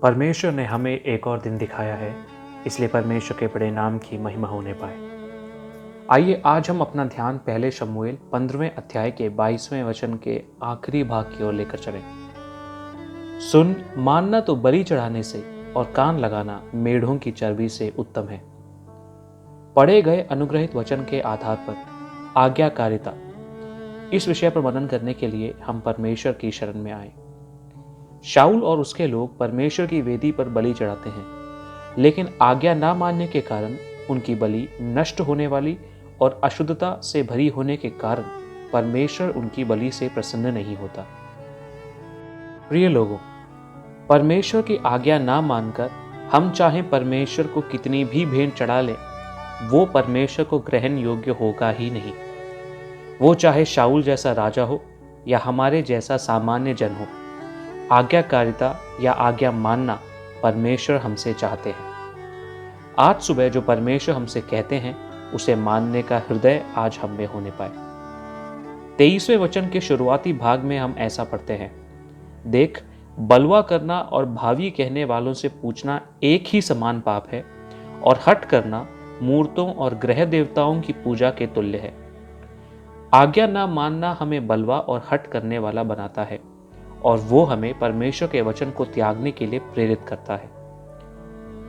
परमेश्वर ने हमें एक और दिन दिखाया है, इसलिए परमेश्वर के बड़े नाम की महिमा होने पाए। आइए आज हम अपना ध्यान पहले शमूएल 15वें अध्याय के 22वें वचन के आखिरी भाग की ओर लेकर चलें। सुन, मानना तो बलि चढ़ाने से और कान लगाना मेढ़ों की चर्बी से उत्तम है। पढ़े गए अनुग्रहित वचन के आधार पर आज्ञाकारिता, इस विषय पर मनन करने के लिए हम परमेश्वर की शरण में आए। शाऊल और उसके लोग परमेश्वर की वेदी पर बलि चढ़ाते हैं, लेकिन आज्ञा ना मानने के कारण उनकी बलि नष्ट होने वाली और अशुद्धता से भरी होने के कारण परमेश्वर उनकी बलि से प्रसन्न नहीं होता। प्रिय लोगों, परमेश्वर की आज्ञा ना मानकर हम चाहे परमेश्वर को कितनी भी भेंट चढ़ा लें, वो परमेश्वर को ग्रहण योग्य होगा ही नहीं। वो चाहे शाऊल जैसा राजा हो या हमारे जैसा सामान्य जन हो, आज्ञाकारिता या आज्ञा मानना परमेश्वर हमसे चाहते हैं। आज सुबह जो परमेश्वर हमसे कहते हैं, उसे मानने का हृदय आज हम में होने पाए। 23वें वचन के शुरुआती भाग में हम ऐसा पढ़ते हैं, देख, बलवा करना और भावी कहने वालों से पूछना एक ही समान पाप है, और हठ करना मूर्तों और ग्रह देवताओं की पूजा के तुल्य है। आज्ञा ना मानना हमें बलवा और हठ करने वाला बनाता है, और वो हमें परमेश्वर के वचन को त्यागने के लिए प्रेरित करता है।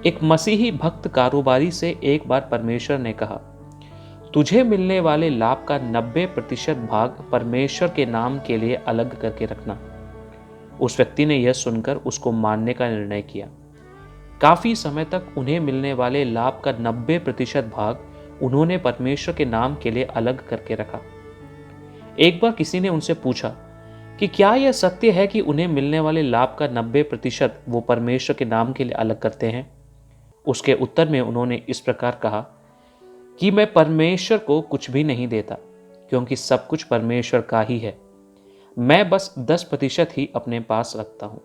एक मसीही भक्त कारोबारी से एक बार परमेश्वर ने कहा, तुझे मिलने वाले लाभ का 90% भाग परमेश्वर के नाम के लिए अलग करके रखना। उस व्यक्ति ने यह सुनकर उसको मानने का निर्णय किया। काफी समय तक उन्हें मिलने वाले लाभ का 90% भाग उन्होंने परमेश्वर के नाम के लिए अलग करके रखा। एक बार किसी ने उनसे पूछा कि क्या यह सत्य है कि उन्हें मिलने वाले लाभ का 90% वो परमेश्वर के नाम के लिए अलग करते हैं? उसके उत्तर में उन्होंने इस प्रकार कहा कि मैं परमेश्वर को कुछ भी नहीं देता, क्योंकि सब कुछ परमेश्वर का ही है। मैं बस 10% ही अपने पास रखता हूं।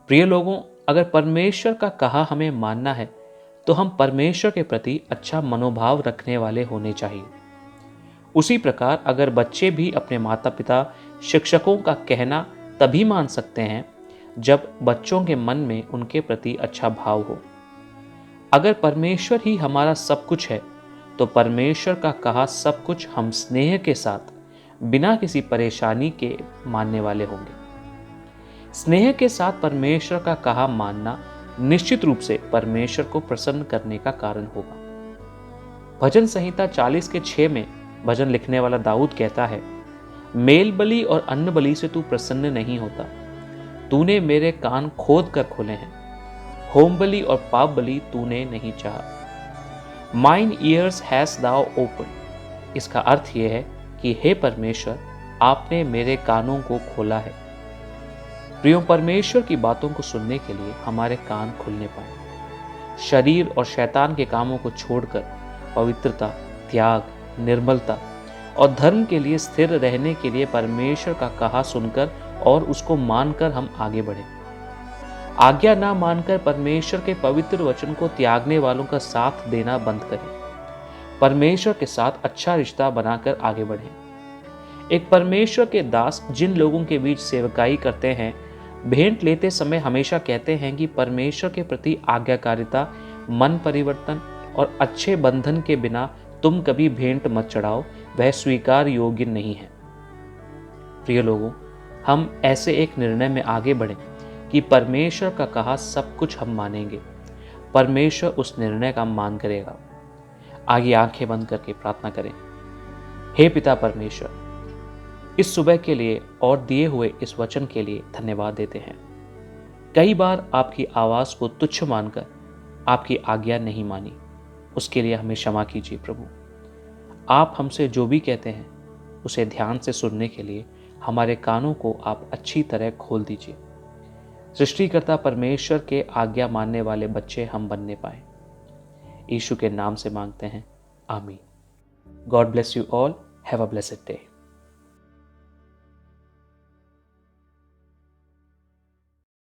प्रिय लोगों, अगर परमेश्वर का कहा हमें मानना है, तो हम परमेश्वर के प्रति अच्छा मनोभाव रखने वाले होने चाहिए। उसी प्रकार अगर बच्चे भी अपने माता पिता, शिक्षकों का कहना तभी मान सकते हैं जब बच्चों के मन में उनके प्रति अच्छा भाव हो। अगर परमेश्वर ही हमारा सब कुछ है, तो परमेश्वर का कहा सब कुछ हम स्नेह के साथ, बिना किसी परेशानी के मानने वाले होंगे। स्नेह के साथ परमेश्वर का कहा मानना निश्चित रूप से परमेश्वर को प्रसन्न करने का कारण होगा। भजन संहिता 40:6 में भजन लिखने वाला दाऊद कहता है, मेल बलि और अन्न बलि से तू प्रसन्न नहीं होता। तूने मेरे कान खोद कर खोले हैं। होम बलि और पाप बलि तूने नहीं चाहा। Mine ears has thou open. इसका अर्थ यह है कि हे परमेश्वर, आपने मेरे कानों को खोला है। प्रियो, परमेश्वर की बातों को सुनने के लिए हमारे कान खुलने पाए। शरीर और शैतान के कामों को छोड़कर पवित्रता, त्याग, निर्मलता और धर्म के लिए स्थिर रहने के लिए परमेश्वर का कहा सुनकर और उसको मानकर हम आगे बढ़ें। आज्ञा ना मानकर परमेश्वर के पवित्र वचन को त्यागने वालों का साथ देना बंद करें। परमेश्वर के साथ अच्छा रिश्ता बनाकर आगे बढ़ें। एक परमेश्वर के दास जिन लोगों के बीच सेवकाई करते हैं, भेंट लेते समय हमेशा कहते हैं कि परमेश्वर के प्रति आज्ञाकारिता, मन परिवर्तन और अच्छे बंधन के बिना तुम कभी भेंट मत चढ़ाओ, वह स्वीकार योग्य नहीं है। प्रिय लोगों, हम ऐसे एक निर्णय में आगे बढ़ें कि परमेश्वर का कहा सब कुछ हम मानेंगे। परमेश्वर उस निर्णय का मान करेगा। आगे आंखें बंद करके प्रार्थना करें। हे पिता परमेश्वर, इस सुबह के लिए और दिए हुए इस वचन के लिए धन्यवाद देते हैं। कई बार आपकी आवाज को तुच्छ मानकर आपकी आज्ञा नहीं मानी, उसके लिए हमें क्षमा कीजिए प्रभु। आप हमसे जो भी कहते हैं उसे ध्यान से सुनने के लिए हमारे कानों को आप अच्छी तरह खोल दीजिए। सृष्टिकर्ता परमेश्वर के आज्ञा मानने वाले बच्चे हम बनने पाए। यीशु के नाम से मांगते हैं, आमीन। God bless you all. Have a blessed day.